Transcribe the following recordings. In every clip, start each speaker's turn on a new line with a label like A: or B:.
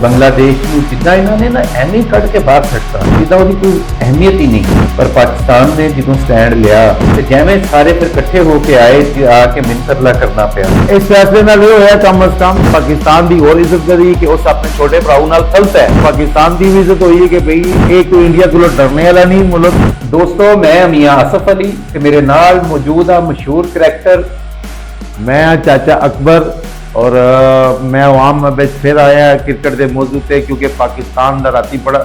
A: ਬੰਗਲਾਦੇਸ਼ ਨੂੰ ਜਿੱਦਾਂ ਇਹਨਾਂ ਨੇ ਨਾ ਐਵੇਂ ਕੱਢ ਕੇ ਬਾਹਰ ਛੱਡਤਾ, ਜਿੱਦਾਂ ਉਹਦੀ ਕੋਈ ਅਹਿਮੀਅਤ ਹੀ ਨਹੀਂ। ਪਰ ਪਾਕਿਸਤਾਨ ਨੇ ਜਦੋਂ ਸਟੈਂਡ ਲਿਆ ਤੇ ਜਿਵੇਂ ਸਾਰੇ ਫਿਰ ਇਕੱਠੇ ਹੋ ਕੇ ਆਏ ਤੇ ਆ ਕੇ ਮਿੰਤਰਲਾ ਕਰਨਾ ਪਿਆ।
B: ਇਸ ਫੈਸਲੇ ਨਾਲ ਇਹ ਹੋਇਆ ਕਮ ਅਜ਼ ਕਮ ਪਾਕਿਸਤਾਨ ਦੀ ਹੋਰ ਇੱਜ਼ਤ ਕਰੀ ਕਿ ਉਸ ਆਪਣੇ ਛੋਟੇ ਭਰਾ ਨਾਲ ਖਲਤ ਹੈ। ਪਾਕਿਸਤਾਨ ਦੀ ਵੀ ਇੱਜ਼ਤ ਹੋਈ ਹੈ ਕਿ ਭਈ ਇਹ ਕੋਈ ਇੰਡੀਆ ਕੋਲੋਂ ਡਰਨੇ ਵਾਲਾ ਨਹੀਂ ਮੁਲਕ।
A: ਦੋਸਤੋ, ਮੈਂ ਮੀਆਂ ਆਸਫ ਅਲੀ ਤੇ ਮੇਰੇ ਨਾਲ ਮੌਜੂਦ ਆ ਮਸ਼ਹੂਰ ਕਰੈਕਟਰ
B: मैं चाचा अकबर और मैं आवाम में फिर आया क्रिकेट के मौजू से क्योंकि पाकिस्तान का राती बड़ा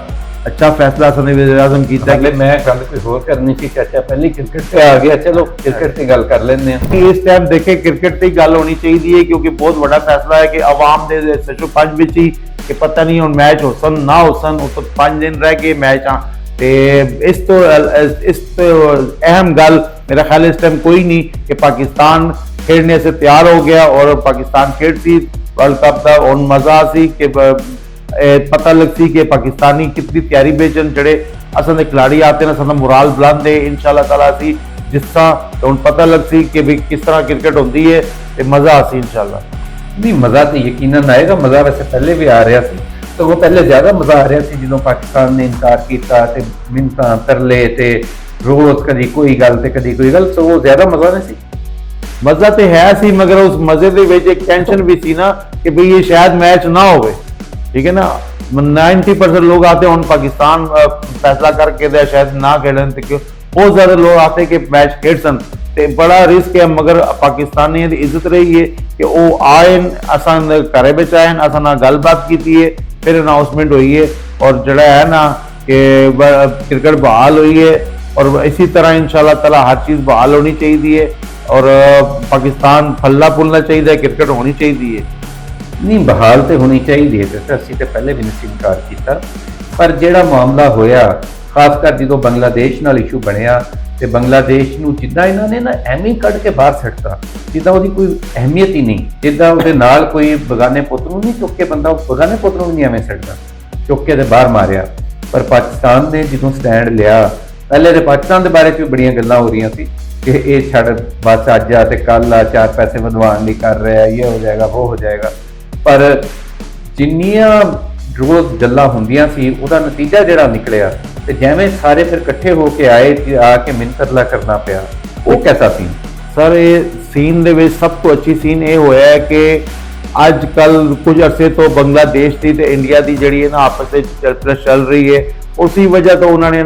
B: अच्छा फैसला सने वज़ीर-ए-आज़म कीता कि
A: मैं गल कोई होर करनी सी। चाचा पहले क्रिकेट पे आ गया, चलो क्रिकेट की गल कर लेने।
B: इस टाइम देखे क्रिकेट की गल होनी चाहिए है क्योंकि बहुत बड़ा फैसला है कि आवाम के सचो 5 विच ही कि पता नहीं हुण मैच होसन ना होसन, उस 5 दिन रह गए मैच आ ते इस तो अहम गल मेरा ख्याल इस टाइम कोई नहीं कि पाकिस्तान खेलने से तैयार हो गया और पाकिस्तान खेल सी वर्ल्ड कप का और मजा सी कि पता लग सी कि पाकिस्तानी कितनी तैयारी बेचन जड़े असल दे खिलाड़ी आते हैं, साडा मोराल बुलंद है इंशाल्लाह ताला सी जिस तरह हुण पता लग सी कि भी किस तरह क्रिकेट होती है ते मजा आ सी इंशाल्लाह।
A: नहीं, मजा तो यकीनन आएगा। मजा वैसे पहले भी आ रहा सी, तो वो पहले ज्यादा मजा आ रहा सी जो पाकिस्तान ने इनकार किया ते मिन्नतां तरले ते रोज कदी कोई गल ते कदी कोई गल, तो वो ज्यादा मजा नहीं सी।
B: मजा तो है सी मगर उस मजे के विच एक टेंशन भी सी ना कि भाई ये शायद मैच ना हो, ठीक है ना। 90% लोग आते हैं पाकिस्तान फैसला करके दे शायद ना खेलन, क्यों बहुत ज्यादा लोग आते कि मैच खेड सन ते बड़ा रिस्क है। मगर पाकिस्तानी की इज्जत रही है कि वो आए असन घरे बिच आए असा ना गलबात की है, फिर अनाउंसमेंट हुई है और जड़ा है ना कि क्रिकेट बहाल हुई है और इसी तरह इंशाल्लाह ताला हर चीज़ बहाल होनी चाहिए और पाकिस्तान फल्ला फुलना चाहिए, क्रिकेट होनी चाहिए।
A: नहीं, बहाल तो होनी चाहिए, असीं तो पहले भी नहीं इनकार किया, पर जिहड़ा मामला होया खासकर जो बंगलादेश नाल इशू बनया ते बंगलादेश नूं जिद्दां इन्हां ने ना एवें कढ के बाहर छड्डता, जिद्दां उहदी कोई अहमियत ही नहीं, जिद्दां उहदे नाल कोई बगाने पुੱਤ ਨੂੰ नहीं चुक के बंदा बगाने पुੱਤ ਨੂੰ भी नहीं एवें छड्डदा, चुक के ते बाहर मारिया। पर पाकिस्तान ने जो स्टैंड लिया, पहले तो पाकिस्तान के बारे भी बड़ियां गल्लां हो रही सी कि ये छड़ बस अज आ ते कल आ 4 पैसे वधवाण लई कर रहा है, ये हो जाएगा वो हो जाएगा। पर जिन्नियां रोज़ गल्लां हुंदियां सी उहदा नतीजा जिहड़ा निकलिया ते जिवें सारे फिर इकट्ठे होके आए ते आके मिंतरला करना पिया, वो कैसा सीन?
B: सर ये सीन दे विच सब तो अच्छी सीन ये होया है कि अज कल कुछ अरसे तो बांग्लादेश की ते इंडिया की जिहड़ी है ना आपस में चल रही है, उसी वजह तो उन्होंने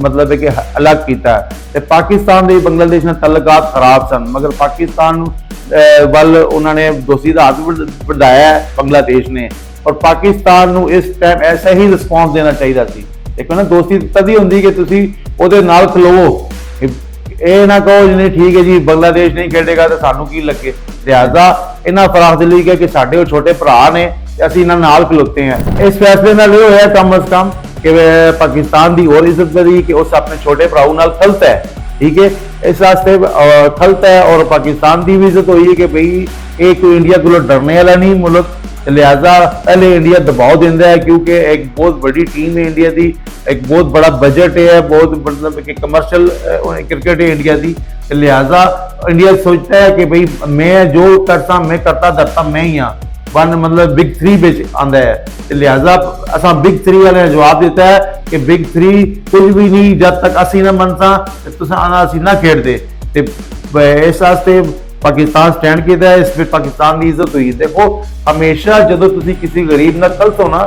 B: मतलब है कि अलग किया ते पाकिस्तान दे बांग्लादेश ने तल्लुकात खराब सन, मगर पाकिस्तान वाल उन्होंने दोस्ती का हाथ बढ़ाया बांग्लादेश ने और पाकिस्तान नूं इस टाइम ऐसा ही रिस्पॉन्स देना चाहिए सी। देखो ना, दोस्ती तभी होंगी कि तुसी उहदे नाल खलोवो, ये ना कहो जी ठीक है जी बांग्लादेश नहीं खेडेगा तो सानू की लगे। लिहाजा इन्हां फराखदिली है कि साडे छोटे भरा ने असीं इन्हां नाल खलोते हैं। इस फैसले नाल ये होया कम अज कम कि पाकिस्तान की और इज्जत करी कि उस अपने छोटे भरा नाल खलत है, ठीक है। इस वास्ते खलत है और पाकिस्तान की भी इज्जत हुई है कि भाई ये कोई इंडिया को डरने वाला नहीं मुल्क। लिहाजा पहले इंडिया दबाव देता है क्योंकि एक बहुत बड़ी टीम है इंडिया की, एक बहुत बड़ा बजट है, बहुत मतलब कि कमर्शियल क्रिकेट है इंडिया की। लिहाजा इंडिया सोचता है कि भाई मैं जो करता मैं करता धरता मैं ही हाँ, वन मतलब बिग 3 बिच आंदा है। लिहाजा असा बिग 3 वाले ने जवाब दिता है कि बिग 3 कुछ भी नहीं जब तक असी ना मनसा असी ना खेडते। इस वास्ते पाकिस्तान स्टैंड किया है, इस पर पाकिस्तान की इज्जत हुई। देखो हमेशा जो तुम किसी गरीब न कलत हो ना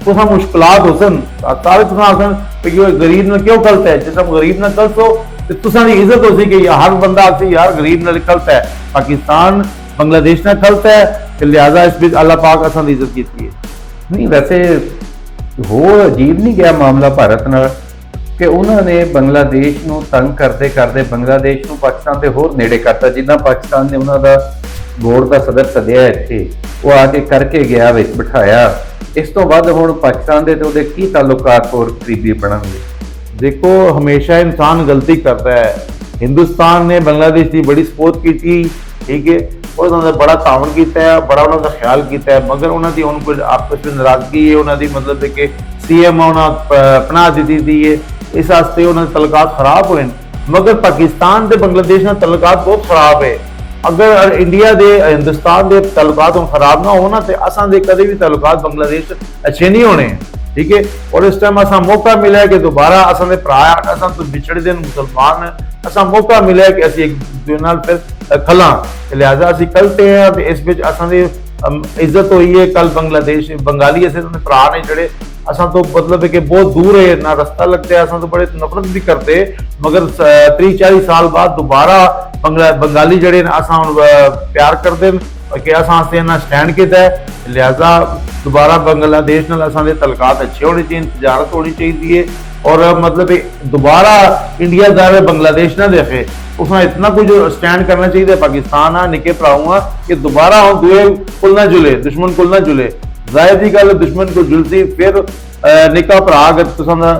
B: तो हम मुश्किलात हो सन सारे तुम आसन गरीब न क्यों कलत है, जिस हम गरीब न कलत हो तो तुसा की इज्जत हो सी कि हर बंदा आती यार गरीब न कलत है, पाकिस्तान बांग्लादेश ने कलत है, लिहाजा इस बीच अल्लाह पाक असा की इज्जत की है।
A: नहीं, वैसे हो अजीब नहीं गया मामला भारत नाल कि उन्होंने बांग्लादेश नूं तंग करते करते बांग्लादेश नूं पाकिस्तान के होर नेड़े करता, जिन्ना पाकिस्तान ने उन्होंने बोर्ड का सदर सद्या इत्थे वो आके करके गया विच बिठाया। इस तो बाद हुण पाकिस्तान के तो की ताल्लुकात होर करीबी बनणगे।
B: देखो हमेशा इंसान गलती करता है, हिंदुस्तान ने बांग्लादेश की बड़ी सपोर्ट की थी, ठीक है, और उन्होंने बड़ा तावन किया है, बड़ा उन्होंने ख्याल किया है, मगर उन्होंने उनको आपस में नाराजगी है, उन्होंने मतलब कि CM उन्होंने पनाह दी थी है, इस वास्ते उन्होंने तल्लुकात खराब हुए। मगर पाकिस्तान ते बांग्लादेश नाल तल्लुकात बहुत खराब है ਅਗਰ ਇੰਡੀਆ ਦੇ ਹਿੰਦੁਸਤਾਨ ਦੇ ਤਾਲੁਕਾਤ ਹੁਣ ਖਰਾਬ ਨਾ ਹੋਣ ਤੇ ਅਸਾਂ ਦੇ ਕਦੇ ਵੀ ਤਾਲੁਕਾਤ ਬੰਗਲਾਦੇਸ਼ ਅੱਛੇ ਨਹੀਂ ਹੋਣੇ, ठीक है। और इस टाइम असा मौका मिला है कि दोबारा असा दे भरा असा तो बिछड़े दिन मुसलमान असा मौका मिला है कि असी एक दूसरे नाल फिर खला, लिहाजा असी कलते हैं ते इस विच असा दी इज्जत हुई है। कल बांग्लादेश बंगाली असे तो भरा ने जड़े असा तो मतलब है कि बहुत दूर है ना रास्ता लगता है, असा तो बड़े नफरत भी करते, मगर 30-40 साल बाद दोबारा बंगाली जड़े असा प्यार करते कि असा स्टैंड किया है, लिहाजा दोबारा बांग्लादेश नाल असां दे तलकात अच्छे होने चाहिए, तजारत होनी चाहिए और मतलब दोबारा इंडिया जावे बांग्लादेश ना देखे, उसमें इतना कुछ स्टैंड करना चाहिए पाकिस्तान आ निके भराऊंगा कि दोबारा हम दुए कुल ना जुले, दुश्मन कुल ना जुले। जाहिर दी गल दुश्मन को जुलती फिर निका भरा अगर तुसां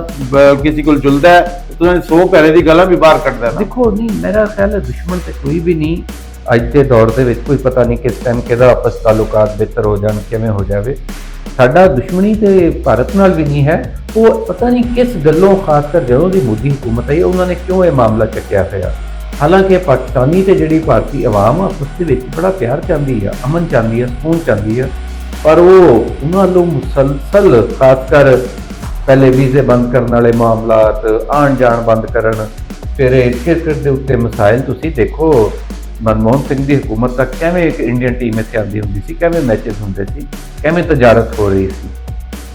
B: किसी को जुलदा है तुसां 100 भैरे दी गल्लां भी बाहर कढदा है।
A: देखो नहीं मेरा ख्याल है दुश्मन ते कोई भी नहीं, ਅੱਜ ਦੇ ਦੌਰ ਦੇ ਵਿੱਚ ਕੋਈ ਪਤਾ ਨਹੀਂ ਕਿਸ ਟਾਈਮ ਕਿਹਦਾ ਆਪਸ ਤਾਲੁਕਾਤ ਬਿਹਤਰ ਹੋ ਜਾਣ, ਕਿਵੇਂ ਹੋ ਜਾਵੇ। ਸਾਡਾ ਦੁਸ਼ਮਣੀ ਤੇ ਭਾਰਤ ਨਾਲ ਵੀ ਨਹੀਂ ਹੈ, ਉਹ ਪਤਾ ਨਹੀਂ ਕਿਸ ਗੱਲੋਂ, ਖਾਸ ਕਰ ਜਦੋਂ ਦੀ ਮੋਦੀ ਹਕੂਮਤ ਆਈ ਉਹਨਾਂ ਨੇ ਕਿਉਂ ਇਹ ਮਾਮਲਾ ਚੱਕਿਆ ਹੋਇਆ। ਹਾਲਾਂਕਿ ਪਾਕਿਸਤਾਨੀ ਤੇ ਜਿਹੜੀ ਭਾਰਤੀ ਆਵਾਮ ਆਪਸ ਦੇ ਵਿੱਚ ਬੜਾ ਪਿਆਰ ਚਾਹੁੰਦੀ ਆ, ਅਮਨ ਚਾਹੁੰਦੀ ਆ, ਸਕੂਨ ਚਾਹੁੰਦੀ ਆ, ਪਰ ਉਹ ਉਹਨਾਂ ਨੂੰ ਮੁਸਲਸਲ ਖਾਸ ਕਰ ਪਹਿਲੇ ਵੀਜ਼ੇ ਬੰਦ ਕਰਨ ਵਾਲੇ ਮਾਮਲਾਤ, ਆਉਣ ਜਾਣ ਬੰਦ ਕਰਨ, ਫਿਰ ਕ੍ਰਿਕਟ ਦੇ ਉੱਤੇ ਮਸਾਇਲ ਤੁਸੀਂ ਦੇਖੋ। मनमोहन सिंह की हुकूमत तक किवें एक इंडियन टीम इत्थे आती हुंदी सी, किवें मैचेस हुंदे सी, किवें तजारत हो रही सी।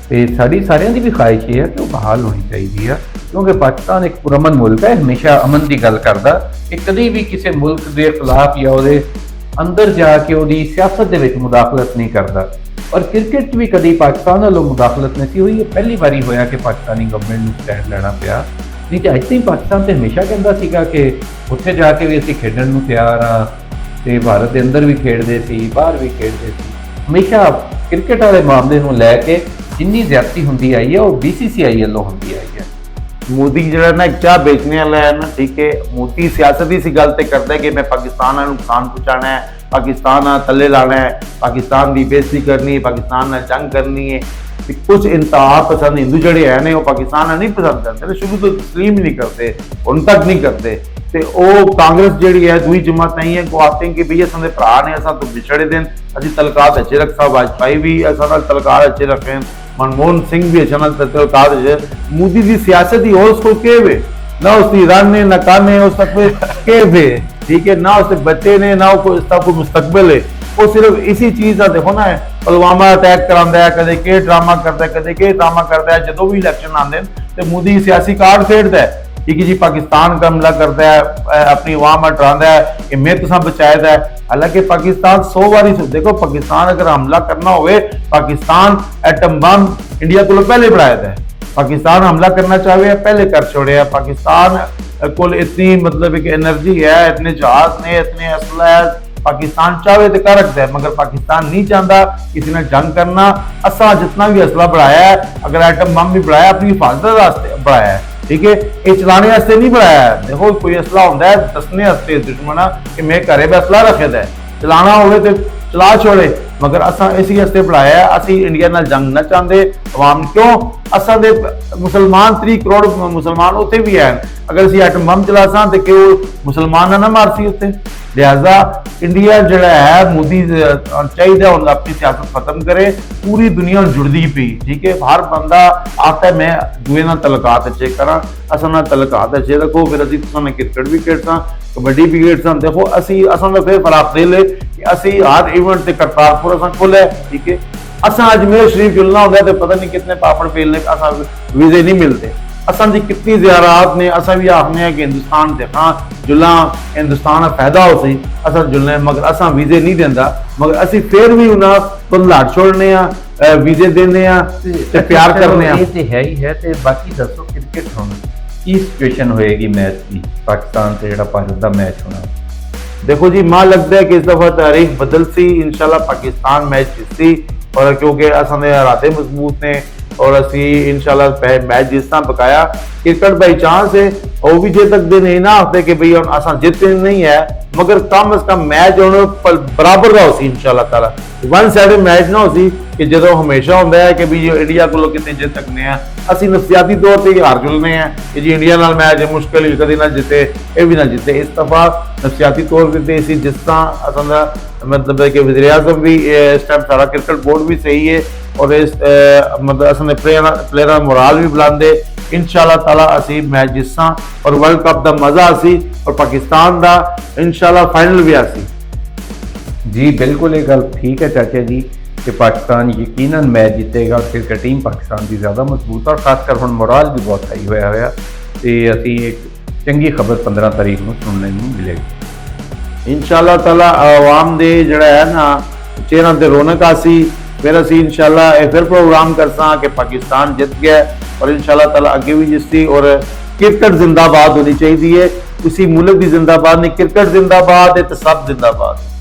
A: ते साडी सारियां दी भी ख्वाहिश ये है कि वो बहाल होनी चाहिए है, क्योंकि पाकिस्तान एक पुरअमन मुल्क है, हमेशा अमन की गल करदा, कि कभी भी किसी मुल्क के खिलाफ या उहदे अंदर जाके उहदी सियासत दे विच मुदाखलत नहीं करदा। और क्रिकेट भी कभी पाकिस्तान वालों मुदाखलत नहीं सी हुई, ये पहली बारी होया कि पाकिस्तानी गवर्नमेंट नूं स्टैंड लेना पिया। नहीं तो अज तक पाकिस्तान तो हमेशा कहता सीगा कि उत्थे जाके भी असीं खेडण नूं तैयार हाँ, ते भारत के अंदर भी खेडदे सी, बाहर भी खेडदे सी। हमेशा क्रिकेट वाले मामले नूं लैके जिन्नी ज्यादती हुंदी आई है वो BCCI वालों हुंदी आई है।
B: मोदी जरा ना एक चाह बेचने वाला है ना, ठीक है, मोदी सियासत ही गल ते करता है कि मैं पाकिस्तान को नुकसान पहुँचाना है, पाकिस्तान थले लाना है, पाकिस्तान की बेइज्जती करनी है, पाकिस्तान जंग करनी है। कुछ इंतहा पसंद हिंदू जड़े है ने वो पाकिस्तान नहीं पसंद करते, शुरू तो तस्लीम नहीं करते, उन तक नहीं करते। ते ओ कांग्रेस जी है दुई जमात नहीं है को आते हैं कि भैया असां दे भरा ने असां तो बिछड़े दिन असीं तलकात अच्छे रख, साहब वाजपेयी भी असां नाल तलकात अच्छे रखे, मनमोहन सिंह भी अच्छा नाल तलकात अच्छे। मोदी की सियासत ही उसको के वे ना उसकी रन ने ना काने उस तक के वे, ठीक है, ना उसके बच्चे ने ना उसका कोई मुस्तकबिल है, वो सिर्फ इसी चीज़ का देखो ना है पुलवामा अटैक करांदा है, कदे के ड्रामा करता है, कदे के ड्रामा करता है। जो भी इलेक्शन आते हैं तो मोदी सियासी कार्ड खेडता है, ठीक है जी, पाकिस्तान का हमला करता है, अपनी अवाम डरांदा है कि मैं तुसा बचाया है। हालांकि पाकिस्तान 100 बारी देखो, पाकिस्तान अगर हमला करना हो, पाकिस्तान एटम बम इंडिया को पहले बढ़ाया है, पाकिस्तान हमला करना चाहे पहले कर छोड़े। पाकिस्तान को इतनी मतलब एक एनर्जी है, इतने जहाज ने, इतने असला है, पाकिस्तान चाहे तो कर रखता है, मगर पाकिस्तान नहीं चाहता किसी ने जंग करना। असा जितना भी असला बढ़ाया है, अगर एटम बम भी बढ़ाया अपनी हिफाजत वास्ते बढ़ाया है, ठीक है, ये चलाने वास्ते नहीं बढ़ाया है। देखो कोई असला होता है दसने वास्ते दुश्मन कि मैं घरे में असला रखे है, चलाना हो तो चला छोड़े, मगर असा इसी वास्ते बढ़ाया है। असी इंडिया नाल जंग ना चाहते, अवाम क्यों असा दे मुसलमान 30 करोड़ मुसलमान उत्थे भी है, अगर असी एटम बम चलासा तो क्यों मुसलमान ना मारसी उत्थे। लिहाजा इंडिया जड़ा है मोदी चाहिए हम अपनी सियासत खत्म करे, पूरी दुनिया जुड़ती पी, ठीक है, हर बंदा आता है मैं दुए ना तलकात अच्छे करा, असा ना तलकात अच्छे रखो, फिर असी तुसां क्रिकेट भी खेडसां, कबड्डी भी खेडसां। देखो असी असां दा फिर फराक दे ले कि असी हर इवेंट ते करतारपुर असां खोले, ठीक है, असां अजमेर शरीफ जुलना होता है तो पता नहीं कितने पापड़ पेलने असां वीजे नहीं मिलते। असां दी कितनी ज़ियारात ने असां भी आखने हैं कि हिंदुस्तान देखा जुलना, हिंदुस्तान का फायदा हो सी असां जुलने, मगर असां वीजे नहीं देंदा, मगर असी फिर भी उन्हां तो लाड़ छोड़ने वीजे देने ते प्यार करने।
A: ये ते है ही है। ते बाकी दसो क्रिकेट हुण की सिचुएशन होएगी मैच की, पाकिस्तान से जिहड़ा भारत दा मैच होना।
B: देखो जी मां लगता है कि इस दफा तारीख बदल सी, इंशाल्लाह पाकिस्तान मैच जीतसी, और क्योंकि असां दे राते मजबूत ने और असी इंशाल्लाह मैच जिसना बकाया। क्रिकेट बाई चांस है, वो भी जे तक दिन नहीं ना आते कि भाई असा जितने नहीं है, मगर कम अज कम मैच ਹੁਣ ਬਰਾਬਰ ਦਾ ਹੋ ਸੀ ਇਨਸ਼ਾਅੱਲਾ ਤਾਲਾ ਵਨ ਸਾਈਡਡ ਮੈਚ ਨਾ ਹੋ ਸੀ ਕਿ ਜਦੋਂ ਹਮੇਸ਼ਾ ਹੁੰਦਾ ਹੈ ਕਿ ਵੀ ਜੋ ਇੰਡੀਆ ਕੋਲੋਂ ਕਿਤੇ ਜਿੱਤ ਸਕਨੇ ਆ ਅਸੀਂ ਨਫਸਿਆਤੀ ਤੌਰ ਤੇ ਹਾਰ ਜੁਲਨੇ ਆ ਕਿ ਜੀ ਇੰਡੀਆ ਨਾਲ ਮੈਚ ਮੁਸ਼ਕਲ ਹੀ ਕਦੇ ਨਾ ਜਿੱਤੇ ਇਹ ਵੀ ਨਾ ਜਿੱਤੇ ਇਸ ਦਫਾ ਨਫਸਿਆਤੀ ਤੌਰ ਤੇ ਅਸੀਂ ਜਿਸ ਤਰ੍ਹਾਂ ਅਸਾਂ ਦਾ मतलब है कि वज़ीर आज़म भी इस टाइम सारा क्रिकेट बोर्ड भी सही है और इस मतलब असने प्लेयर मोराल भी बुलंद है इंशाअल्लाह ताला असी मैच जिसा और वर्ल्ड कप का मजा असी और पाकिस्तान का इंशाअल्लाह फाइनल भी असी
A: जी बिल्कुल ये गल ठीक है चाचा जी कि पाकिस्तान यकीनन मैच जीतेगा और क्रिकेट टीम पाकिस्तान की ज़्यादा मजबूत है और खासकर हुण मोराल भी बहुत हाई होया तो असी एक चंगी खबर 15 तारीख को सुनने को मिलेगी
B: इंशाअल्लाह ताला आवाम दे जड़ा है ना चेहरा ते रौनक आसी फिर असी इंशाअल्लाह फिर प्रोग्राम करसा कि पाकिस्तान जित गया और इंशाअल्लाह ताला अगे भी जिसती और क्रिकेट जिंदाबाद होनी चाहिए उसी मुल्क की जिंदाबाद नहीं क्रिकेट जिंदाबाद है तो सब जिंदाबाद।